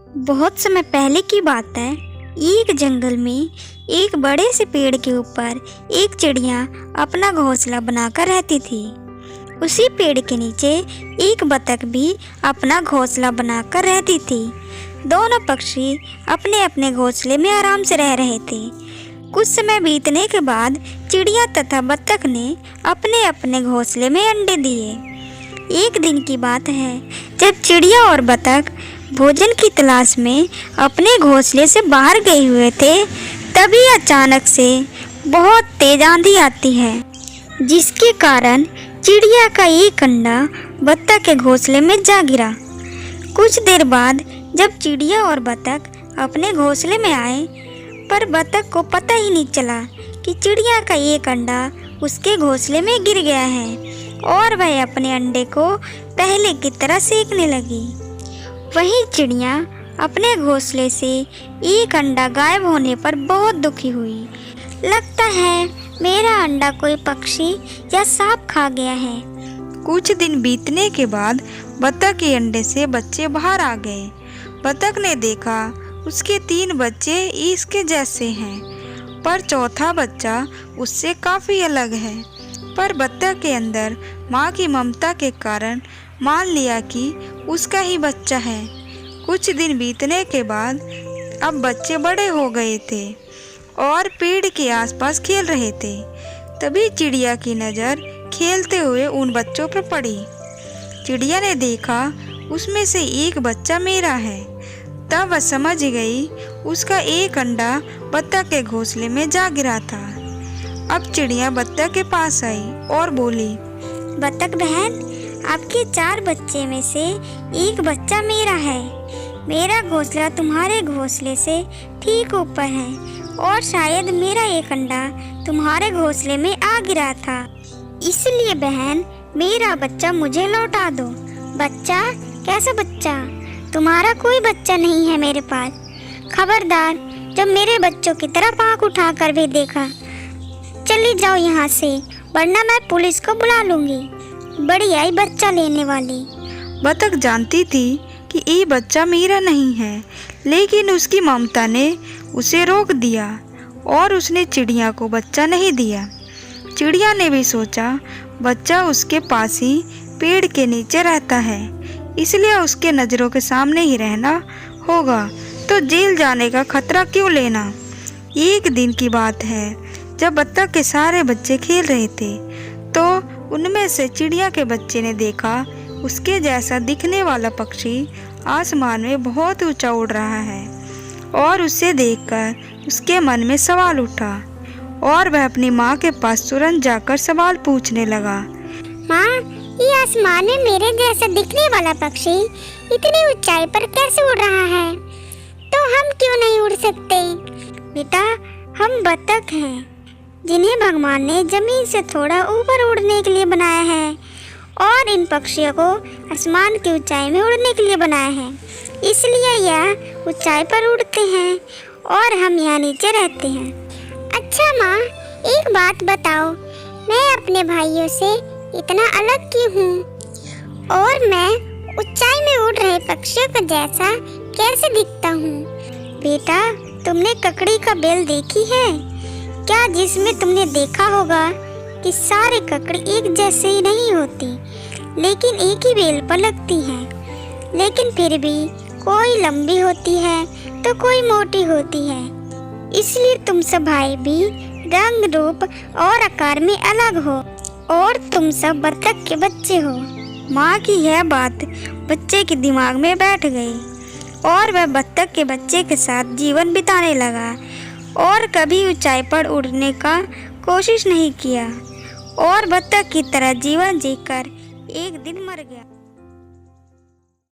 बहुत समय पहले की बात है। एक जंगल में एक बड़े से पेड़ के ऊपर एक चिड़िया अपना घोंसला बनाकर रहती थी। उसी पेड़ के नीचे एक बतख भी अपना घोंसला बनाकर रहती थी। दोनों पक्षी अपने अपने घोंसले में आराम से रह रहे थे। कुछ समय बीतने के बाद चिड़िया तथा बतख ने अपने अपने घोंसले में अंडे दिए। एक दिन की बात है, जब चिड़िया और बतख भोजन की तलाश में अपने घोंसले से बाहर गए हुए थे, तभी अचानक से बहुत तेज आंधी आती है, जिसके कारण चिड़िया का एक अंडा बतख के घोंसले में जा गिरा। कुछ देर बाद जब चिड़िया और बतख अपने घोंसले में आए, पर बतख को पता ही नहीं चला कि चिड़िया का एक अंडा उसके घोंसले में गिर गया है और वह अपने अंडे को पहले की तरह सेकने लगी। वहीं चिड़िया अपने घोंसले से एक अंडा गायब होने पर बहुत दुखी हुई। लगता है मेरा अंडा कोई पक्षी या सांप खा गया है। कुछ दिन बीतने के बाद बतख के अंडे से बच्चे बाहर आ गए। बतख ने देखा उसके 3 बच्चे इसके जैसे हैं, पर चौथा बच्चा उससे काफ़ी अलग है। पर बतख के अंदर माँ की ममता के कारण मान लिया कि उसका ही बच्चा है। कुछ दिन बीतने के बाद अब बच्चे बड़े हो गए थे और पेड़ के आसपास खेल रहे थे। तभी चिड़िया की नज़र खेलते हुए उन बच्चों पर पड़ी। चिड़िया ने देखा उसमें से एक बच्चा मेरा है। तब वह समझ गई उसका एक अंडा बतख के घोंसले में जा गिरा था। अब चिड़िया बतख के पास आई और बोली, बतख बहन, आपके 4 बच्चे में से एक बच्चा मेरा है। मेरा घोंसला तुम्हारे घोंसले से ठीक ऊपर है और शायद मेरा एक अंडा तुम्हारे घोंसले में आ गिरा था। इसलिए बहन, मेरा बच्चा मुझे लौटा दो। बच्चा? कैसा बच्चा? तुम्हारा कोई बच्चा नहीं है मेरे पास। खबरदार, जब मेरे बच्चों की तरफ आँख उठाकर भी देखा, चली जाओ यहाँ से, वरना मैं पुलिस को बुला लूँगी। बड़ी आई बच्चा लेने वाली। बतख जानती थी कि ये बच्चा मेरा नहीं है, लेकिन उसकी ममता ने उसे रोक दिया और उसने चिड़िया को बच्चा नहीं दिया। चिड़िया ने भी सोचा बच्चा उसके पास ही पेड़ के नीचे रहता है, इसलिए उसके नज़रों के सामने ही रहना होगा, तो जेल जाने का खतरा क्यों लेना। एक दिन की बात है, जब बतख के सारे बच्चे खेल रहे थे, तो उनमें से चिड़िया के बच्चे ने देखा उसके जैसा दिखने वाला पक्षी आसमान में बहुत ऊंचा उड़ रहा है और उसे देखकर उसके मन में सवाल उठा और वह अपनी माँ के पास तुरंत जाकर सवाल पूछने लगा। माँ, ये आसमान में मेरे जैसा दिखने वाला पक्षी इतनी ऊंचाई पर कैसे उड़ रहा है? तो हम क्यों नहीं उड़ सकते? बेटा, हम बतख हैं, जिन्हें भगवान ने जमीन से थोड़ा ऊपर उड़ने के लिए बनाया है और इन पक्षियों को आसमान की ऊंचाई में उड़ने के लिए बनाया है। इसलिए यह ऊंचाई पर उड़ते हैं और हम यहाँ नीचे रहते हैं। अच्छा माँ, एक बात बताओ, मैं अपने भाइयों से इतना अलग क्यों हूँ और मैं ऊंचाई में उड़ रहे पक्षियों को जैसा कैसे दिखता हूँ? बेटा, तुमने ककड़ी का बेल देखी है क्या, जिसमें तुमने देखा होगा कि सारे ककड़ी एक जैसे ही नहीं होती, लेकिन एक ही बेल पर लगती हैं। लेकिन फिर भी कोई लंबी होती है तो कोई मोटी होती है। इसलिए तुम सब भाई भी रंग, रूप और आकार में अलग हो और तुम सब बतख के बच्चे हो। माँ की यह बात बच्चे के दिमाग में बैठ गई और वह बतख के बच्चे के साथ जीवन बिताने लगा और कभी ऊंचाई पर उड़ने का कोशिश नहीं किया और बतख की तरह जीवन जीकर एक दिन मर गया।